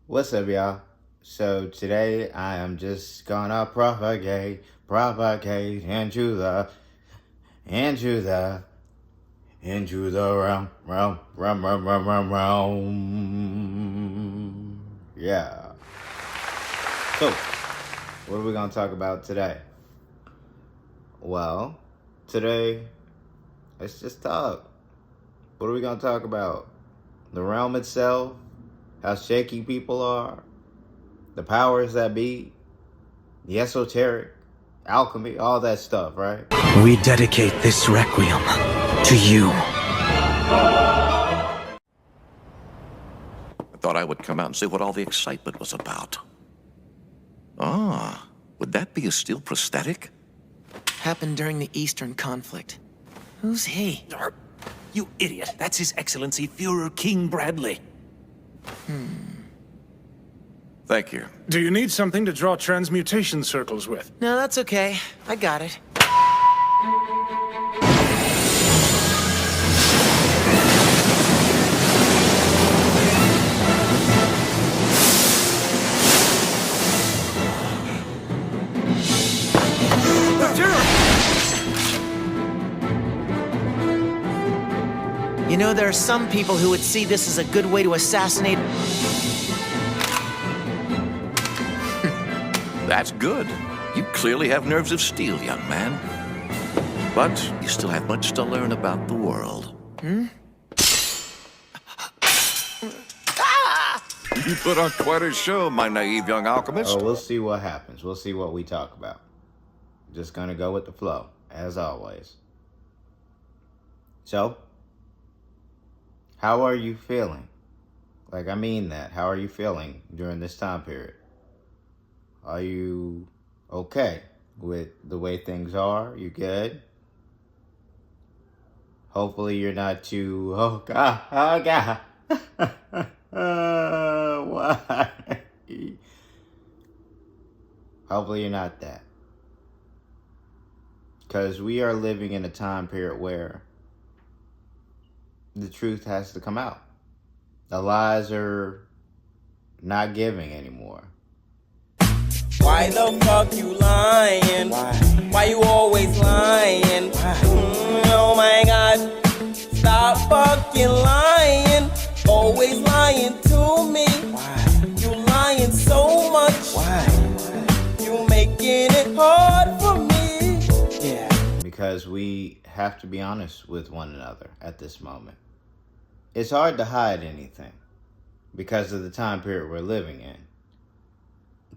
What's up, y'all? So today I am just gonna propagate into the realm. Yeah. So, what are we gonna talk about today? Well, today, let's just talk. What are we gonna talk about? The realm itself, how shaky people are, the powers that be, the esoteric, alchemy, all that stuff, right? We dedicate this requiem to you. I thought I would come out and see what all the excitement was about. Ah, would that be a steel prosthetic? Happened during the Eastern conflict. Who's he? You idiot. That's His Excellency Führer King Bradley. Thank you. Do you need something to draw transmutation circles with? No, that's okay. I got it. You know, there are some people who would see this as a good way to assassinate... That's good. You clearly have nerves of steel, young man. But you still have much to learn about the world. You put on quite a show, my naive young alchemist. Oh, we'll see what happens. We'll see what we talk about. Just gonna go with the flow, as always. So, how are you feeling? Like, I mean that. How are you feeling during this time period? Are you okay with the way things are? You good? Hopefully you're not too, oh God. Why? Hopefully you're not that. Because we are living in a time period where the truth has to come out. The lies are not giving anymore. Why the fuck you lying? Why you always lying? Oh my God, stop fucking lying. Always lying to me. You lying so much. You making it hard for me. Yeah. Because we have to be honest with one another at this moment. It's hard to hide anything because of the time period we're living in.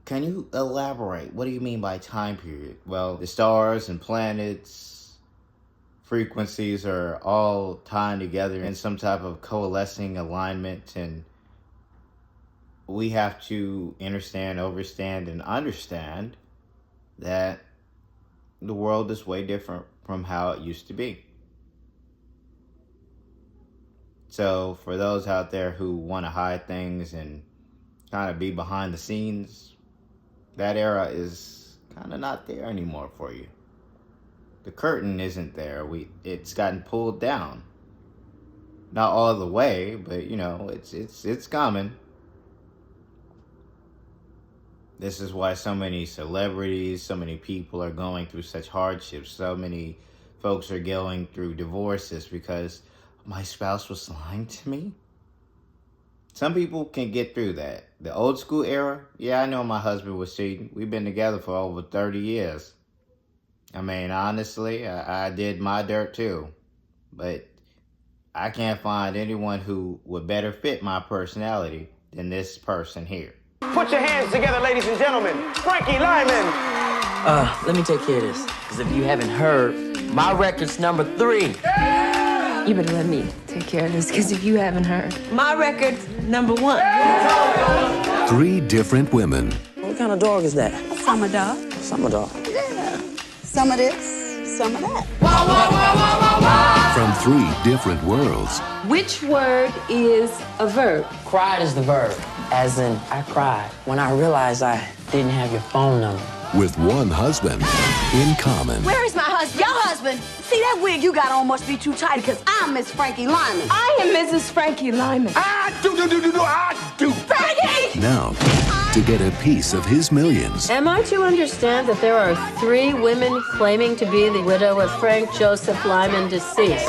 Can you elaborate? What do you mean by time period? Well, the stars and planets, frequencies are all tying together in some type of coalescing alignment, and we have to understand, overstand, and understand that the world is way different from how it used to be. So for those out there who want to hide things and kind of be behind the scenes, that era is kind of not there anymore for you. The curtain isn't there. It's gotten pulled down. Not all the way, but you know, it's coming. This is why so many celebrities, so many people are going through such hardships. So many folks are going through divorces because my spouse was lying to me. Some people can get through that. The old school era, yeah, I know my husband was cheating. We've been together for over 30 years. I mean, honestly, I did my dirt too. But I can't find anyone who would better fit my personality than this person here. Put your hands together, ladies and gentlemen. Frankie Lyman. Let me take care of this. Because if you haven't heard, my record's number 3. You better let me take care of this, because if you haven't heard... My record's number 1. 3 different women. What kind of dog is that? A summer dog. Summer dog. Yeah. Some of this, some of that. From 3 different worlds. Which word is a verb? Cried is the verb. As in, I cried when I realized I didn't have your phone number. With one husband in common. Where is my husband? Your husband? See, that wig you got on must be too tight, because I'm Miss Frankie Lyman. I am Mrs. Frankie Lyman. I do. Frankie! Now, to get a piece of his millions, Am I to understand that there are 3 women claiming to be the widow of Frank Joseph Lyman, deceased?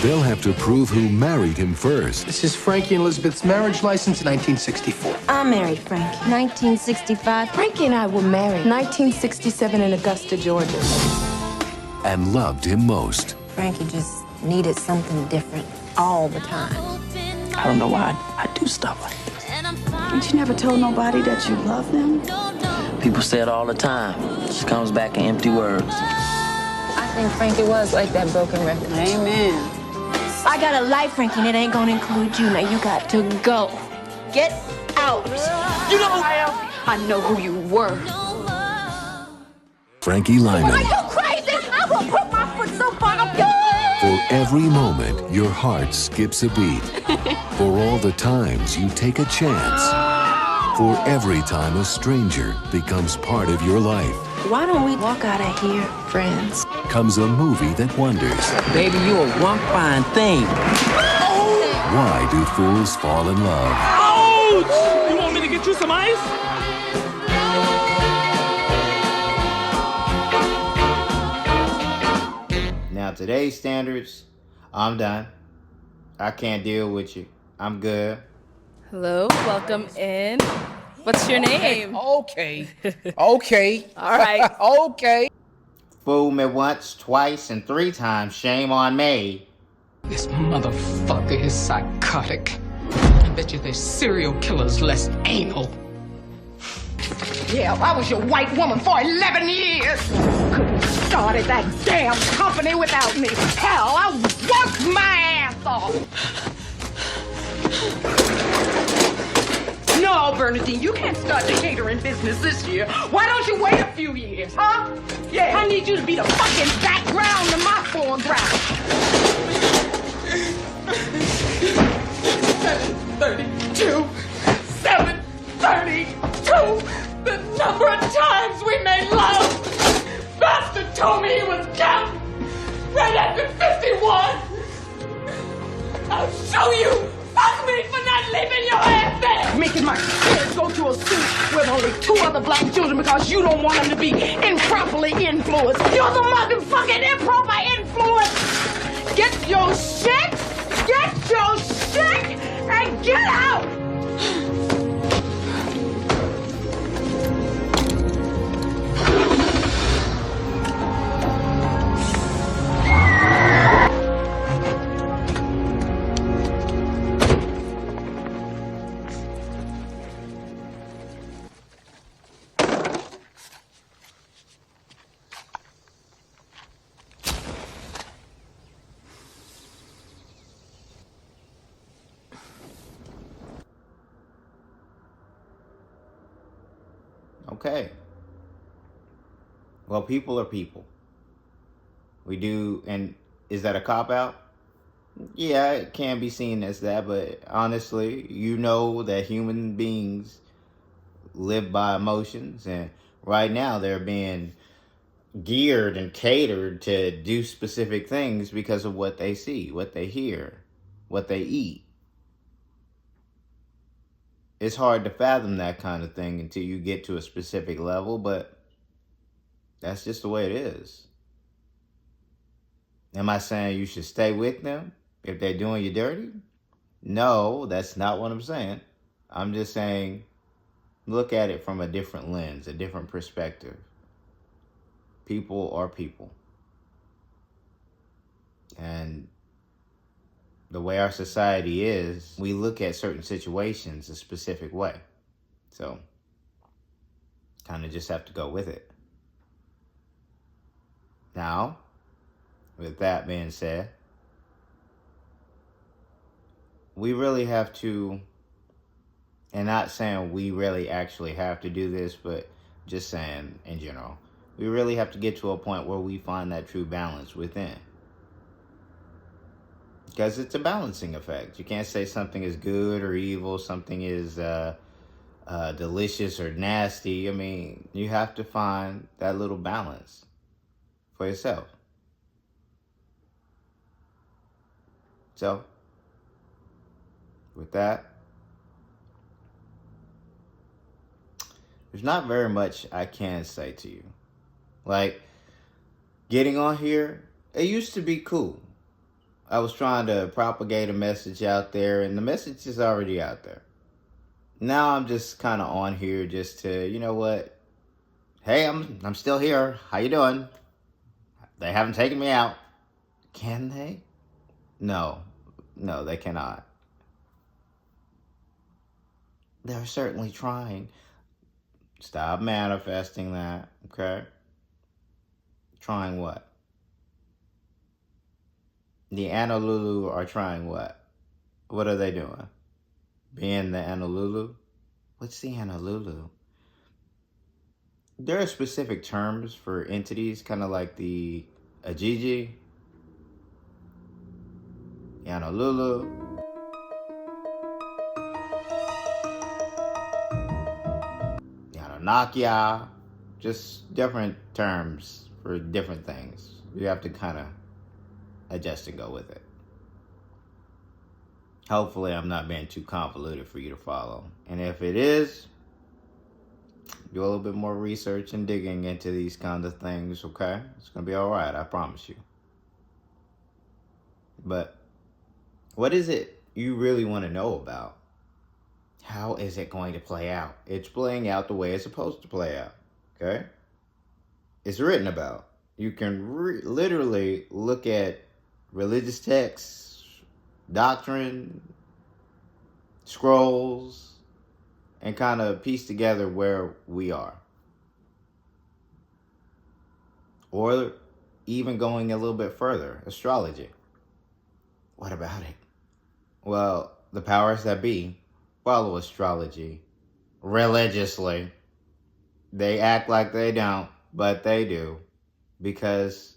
they'll have to prove who married him first. This is Frankie and Elizabeth's marriage license in 1964. I married Frankie. 1965. Frankie and I were married 1967 in Augusta, Georgia. And loved him most. Frankie just needed something different all the time. I don't know why I do stuff like this. But you never told nobody that you love them? People say it all the time. It just comes back in empty words. I think Frankie was like that broken record. Amen. I got a life, Frankie, and it ain't gonna include you. Now you got to go. Get out. You know who I am? I know who you were. Frankie Lyman. Are you crazy? I will put my foot so far up your... For every moment your heart skips a beat. For all the times you take a chance. For every time a stranger becomes part of your life. Why don't we walk out of here, friends? Comes a movie that wonders. Baby, you are one fine thing. Why do fools fall in love? Ouch! You want me to get you some ice? Now, today's standards, I'm done. I can't deal with you. I'm good. Hello, welcome in. What's your name? Okay. Okay. All right. Okay. Fool me once, twice, and 3 times. Shame on me. This motherfucker is psychotic. I bet you there's serial killers less anal. Yeah, I was your white woman for 11 years. Couldn't have started that damn company without me. Hell, I worked my ass off. No, Bernadine, you can't start the catering business this year. Why don't you wait a few years, huh? Yeah, I need you to be the fucking background to my foreground. 732. 732. The number of times we made love. Bastard told me he was counting. Right after 51. I'll show you. Fuck me for not leaving your ass there! Making my kids go to a school with only 2 other black children because you don't want them to be improperly influenced. You're the motherfucking improper influence! Get your shit! Get your shit! And get out! Okay. Well, people are people. We do, and is that a cop-out? Yeah, it can be seen as that, but honestly, you know that human beings live by emotions, and right now they're being geared and catered to do specific things because of what they see, what they hear, what they eat. It's hard to fathom that kind of thing until you get to a specific level, but that's just the way it is. Am I saying you should stay with them if they're doing you dirty? No, that's not what I'm saying. I'm just saying look at it from a different lens, a different perspective. People are people. And the way our society is, we look at certain situations a specific way. So, kind of just have to go with it. Now, with that being said, we really have to, and not saying we really actually have to do this, but just saying in general, we really have to get to a point where we find that true balance within. Because it's a balancing effect. You can't say something is good or evil, something is delicious or nasty. I mean, you have to find that little balance for yourself. So, with that, there's not very much I can say to you. Like, getting on here, it used to be cool. I was trying to propagate a message out there, and the message is already out there. Now I'm just kind of on here just to, you know what? Hey, I'm still here. How you doing? They haven't taken me out. Can they? No, they cannot. They're certainly trying. Stop manifesting that, okay? Trying what? The Honolulu are trying what? What are they doing? Being the Honolulu? What's the Honolulu? There are specific terms for entities, kind of like the Ajiji, Honolulu, Nakia, just different terms for different things. You have to kind of adjust and go with it. Hopefully I'm not being too convoluted for you to follow. And if it is, do a little bit more research and digging into these kinds of things, okay? It's going to be all right, I promise you. But what is it you really want to know about? How is it going to play out? It's playing out the way it's supposed to play out, okay? It's written about. You can literally look at religious texts, doctrine, scrolls, and kind of piece together where we are. Or even going a little bit further, astrology. What about it? Well, the powers that be follow astrology religiously. They act like they don't, but they do. Because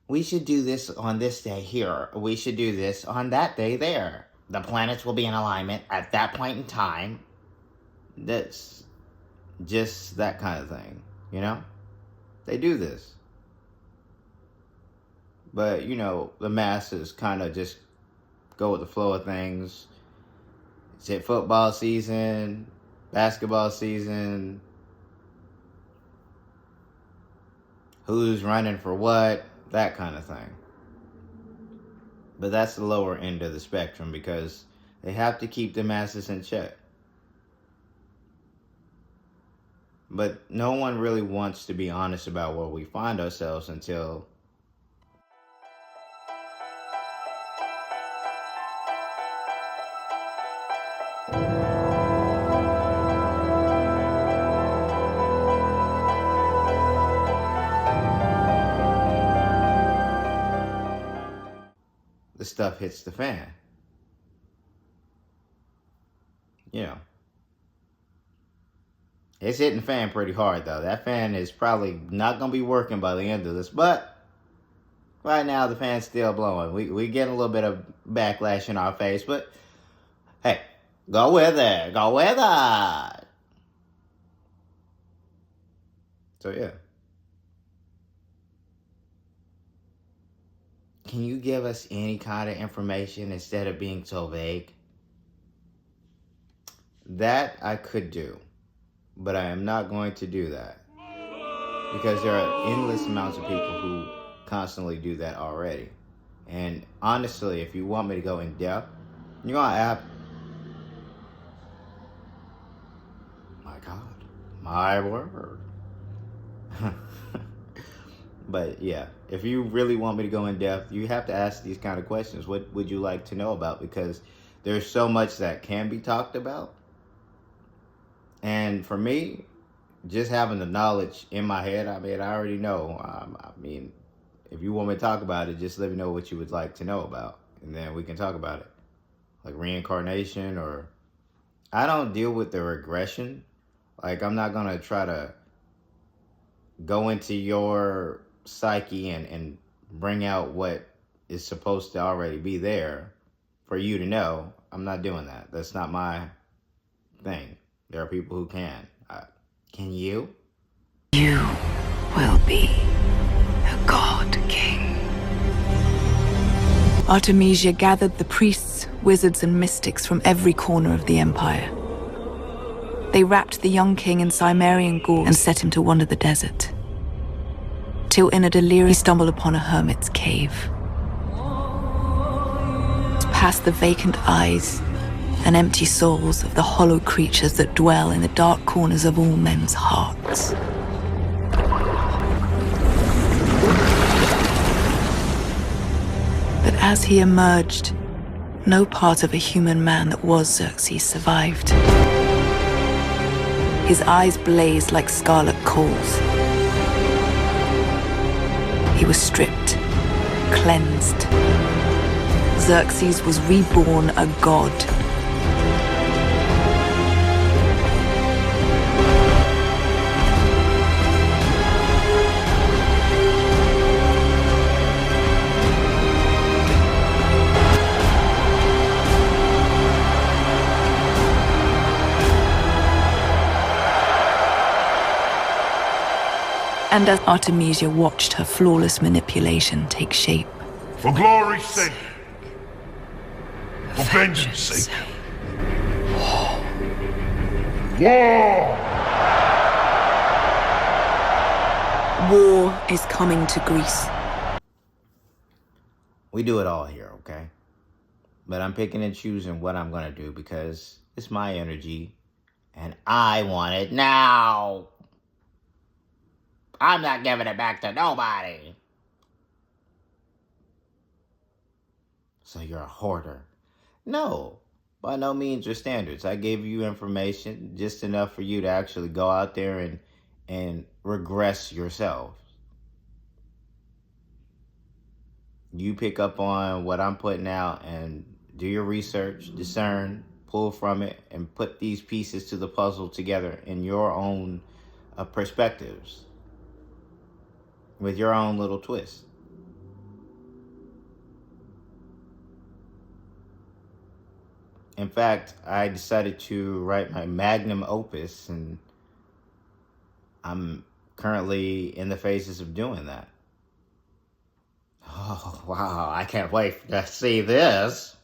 we should do this on this day here. We should do this on that day there. The planets will be in alignment at that point in time. That's just that kind of thing, you know? They do this. But, you know, the masses kind of just go with the flow of things. It's hit football season, basketball season, who's running for what, that kind of thing. But that's the lower end of the spectrum because they have to keep the masses in check. But no one really wants to be honest about where we find ourselves until the stuff hits the fan. You know. It's hitting the fan pretty hard, though. That fan is probably not going to be working by the end of this. But right now, the fan's still blowing. We get a little bit of backlash in our face. But, hey, go with it. Go with it. So, yeah. Can you give us any kind of information instead of being so vague? That I could do. But I am not going to do that. Because there are endless amounts of people who constantly do that already. And honestly, if you want me to go in depth, you're going to have... My God. My word. But yeah, if you really want me to go in depth, you have to ask these kind of questions. What would you like to know about? Because there's so much that can be talked about. And for me, just having the knowledge in my head, I mean, I already know. I mean, if you want me to talk about it, just let me know what you would like to know about. And then we can talk about it. Like reincarnation or... I don't deal with the regression. Like, I'm not going to try to go into your psyche and bring out what is supposed to already be there for you to know. I'm not doing that. That's not my thing. There are people who can. Can you? You will be a god king. Artemisia gathered the priests, wizards, and mystics from every corner of the empire. They wrapped the young king in Cimmerian gauze and set him to wander the desert. Till in a delirium he stumbled upon a hermit's cave. Past the vacant eyes and empty souls of the hollow creatures that dwell in the dark corners of all men's hearts. But as he emerged, no part of a human man that was Xerxes survived. His eyes blazed like scarlet coals. He was stripped, cleansed. Xerxes was reborn a god. And as Artemisia watched her flawless manipulation take shape, for glory's sake, for vengeance' sake, war! War is coming to Greece. We do it all here, okay? But I'm picking and choosing what I'm going to do because it's my energy and I want it now. I'm not giving it back to nobody. So you're a hoarder. No, by no means or standards. I gave you information, just enough for you to actually go out there and regress yourself. You pick up on what I'm putting out and do your research, discern, pull from it, and put these pieces to the puzzle together in your own perspectives, with your own little twist. In fact, I decided to write my magnum opus, and I'm currently in the phases of doing that. Oh, wow, I can't wait to see this.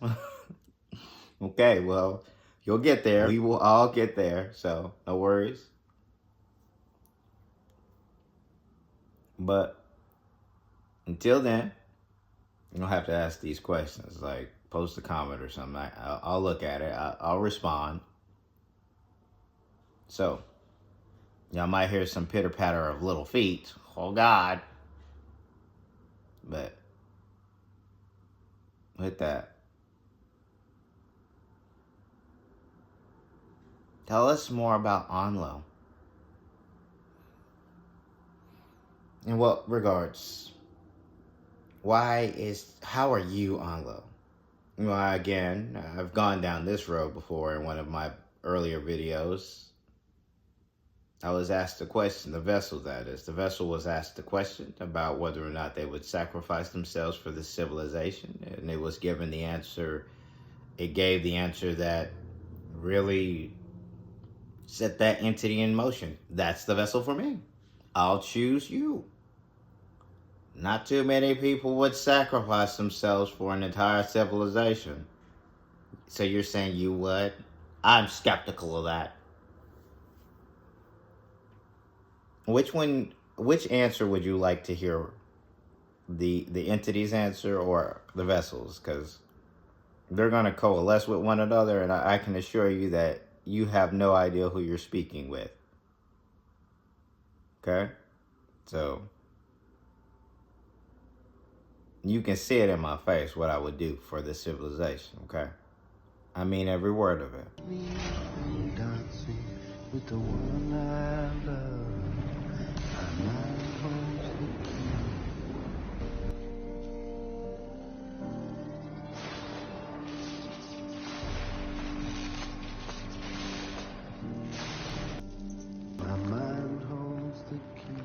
Okay, well, you'll get there. We will all get there, so no worries. But until then, you don't have to ask these questions. Like, post a comment or something. I'll look at it. I'll respond. So, y'all might hear some pitter-patter of little feet. Oh, God. But with that, tell us more about Onlo. In what regards? How are you, Onlo? Well, again, I've gone down this road before in one of my earlier videos. I was asked a question, the vessel that is. The vessel was asked a question about whether or not they would sacrifice themselves for this civilization. And it was given the answer, it gave the answer that really set that entity in motion. That's the vessel for me. I'll choose you. Not too many people would sacrifice themselves for an entire civilization. So you're saying you would? I'm skeptical of that. Which answer would you like to hear? The entity's answer or the vessel's? Because they're going to coalesce with one another, and I can assure you that you have no idea who you're speaking with. Okay? So you can see it in my face what I would do for this civilization, okay? I mean every word of it. With the one I love. My mind holds the key.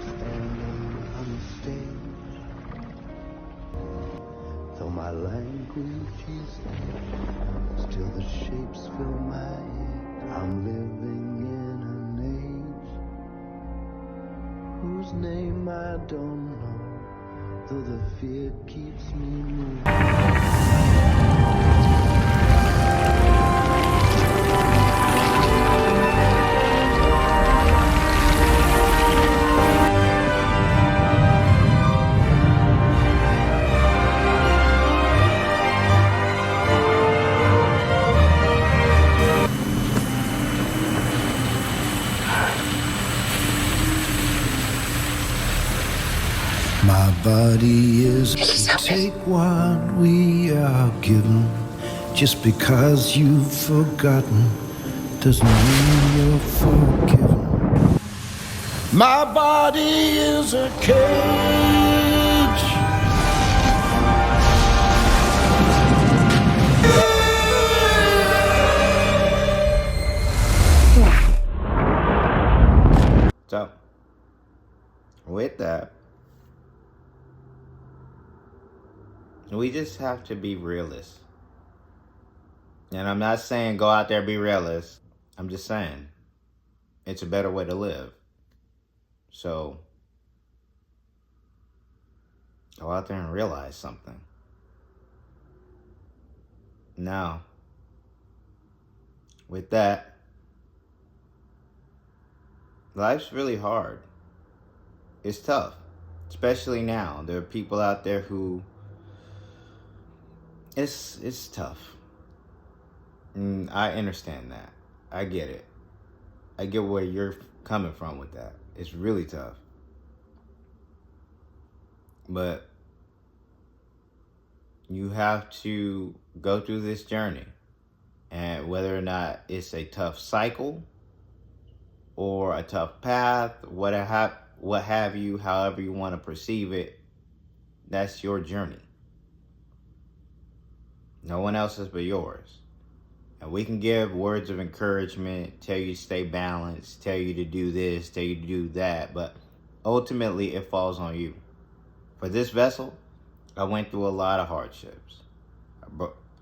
Standing on the stage. Though my language is dead, still the shapes fill my head. I'm living in an age whose name I don't know, though the fear keeps me moving. Nobody is to take what we are given. Just because you've forgotten doesn't mean you're forgiven. My body is a cage. So, with that, we just have to be realists. And I'm not saying go out there and be realist. I'm just saying it's a better way to live. So, go out there and realize something. Now, with that, life's really hard. It's tough, especially now. There are people out there who it's tough. I understand that. I get it. I get where you're coming from with that. It's really tough. But you have to go through this journey. And whether or not it's a tough cycle or a tough path, what have you, however you want to perceive it, that's your journey. No one else's but yours. And we can give words of encouragement, tell you to stay balanced, tell you to do this, tell you to do that, but ultimately it falls on you. For this vessel, I went through a lot of hardships.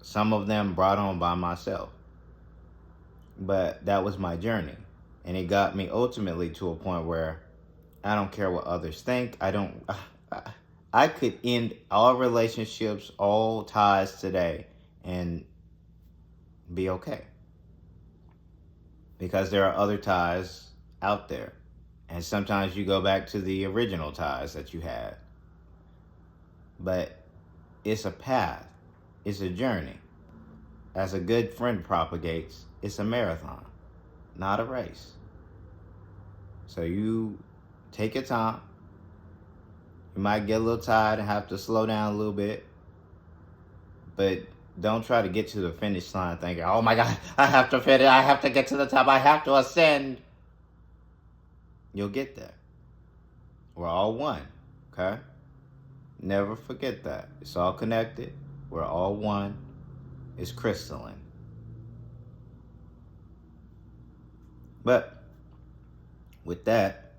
Some of them brought on by myself. But that was my journey. And it got me ultimately to a point where I don't care what others think. I could end all relationships, all ties today and be okay. Because there are other ties out there. And sometimes you go back to the original ties that you had. But it's a path. It's a journey. As a good friend propagates, it's a marathon, not a race. So you take your time. You might get a little tired and have to slow down a little bit. But don't try to get to the finish line thinking, oh my God, I have to finish, I have to get to the top, I have to ascend. You'll get there. We're all one, okay? Never forget that. It's all connected. We're all one. It's crystalline. But with that,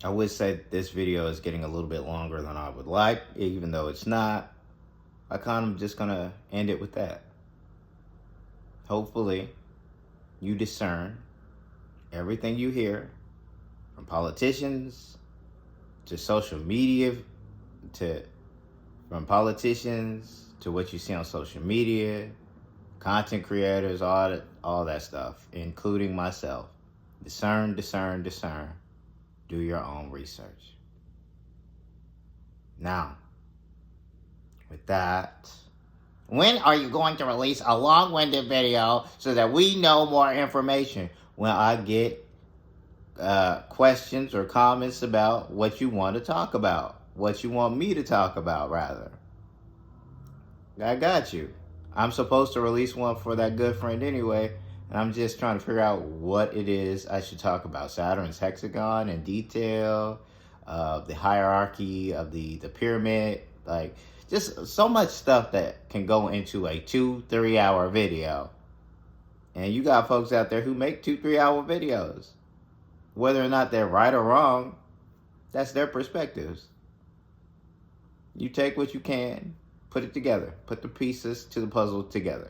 I would say this video is getting a little bit longer than I would like, even though it's not. I kind of just gonna end it with that. Hopefully, you discern everything you hear from politicians to social media, from politicians to what you see on social media, content creators, all that stuff, including myself. Discern, discern, discern. Do your own research. Now, with that, when are you going to release a long-winded video so that we know more information? When I get questions or comments about what you want to talk about, what you want me to talk about, rather. I got you. I'm supposed to release one for that good friend anyway, and I'm just trying to figure out what it is I should talk about. Saturn's hexagon in detail, the hierarchy of the pyramid, like just so much stuff that can go into a 2-3 hour video. And you got folks out there who make 2-3 hour videos. Whether or not they're right or wrong, that's their perspectives. You take what you can, put it together, put the pieces to the puzzle together.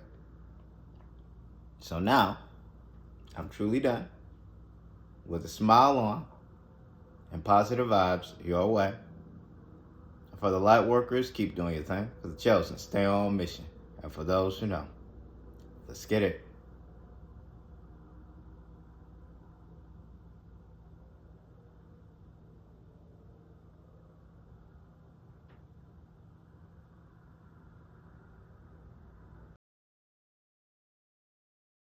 So now, I'm truly done with a smile on and positive vibes your way. For the light workers, keep doing your thing. For the chosen, stay on mission. And for those who know, let's get it.